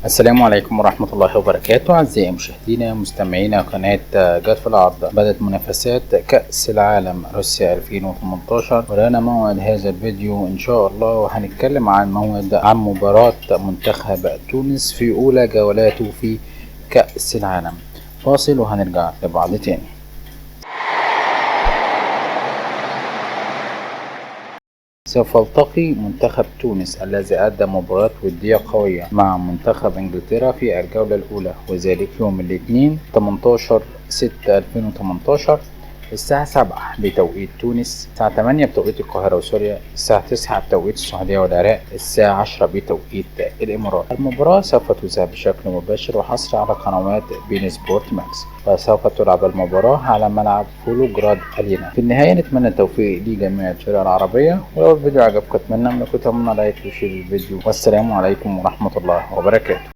السلام عليكم ورحمة الله وبركاته. أعزائي مشاهدينا مستمعينا قناة جت في العرض، بدأت منافسات كأس العالم روسيا 2018 ولنا موعد هذا الفيديو إن شاء الله، وهنتكلم عن مباراة منتخب تونس في أولى جولاته في كأس العالم. فاصل وهنرجع لبعض تاني. سوف يلتقي منتخب تونس الذي أدى مباراة ودية قوية مع منتخب إنجلترا في الجولة الأولى، وذلك يوم الاثنين 18/6/2018 الساعة 7 بتوقيت تونس، الساعة 8 بتوقيت القاهرة وسوريا، الساعة 9 بتوقيت السعودية والعراق، الساعة 10 بتوقيت الإمارات. المباراة سوف تذاع بشكل مباشر وحصري على قنوات بين سبورت ماكس، وسوف تلعب المباراة على ملعب فولوغراد الينا. في النهاية نتمنى التوفيق لجميع الفرق العربية، ولو الفيديو عجبكم اتمنى منكم تعملوا لايك وشير الفيديو، والسلام عليكم ورحمة الله وبركاته.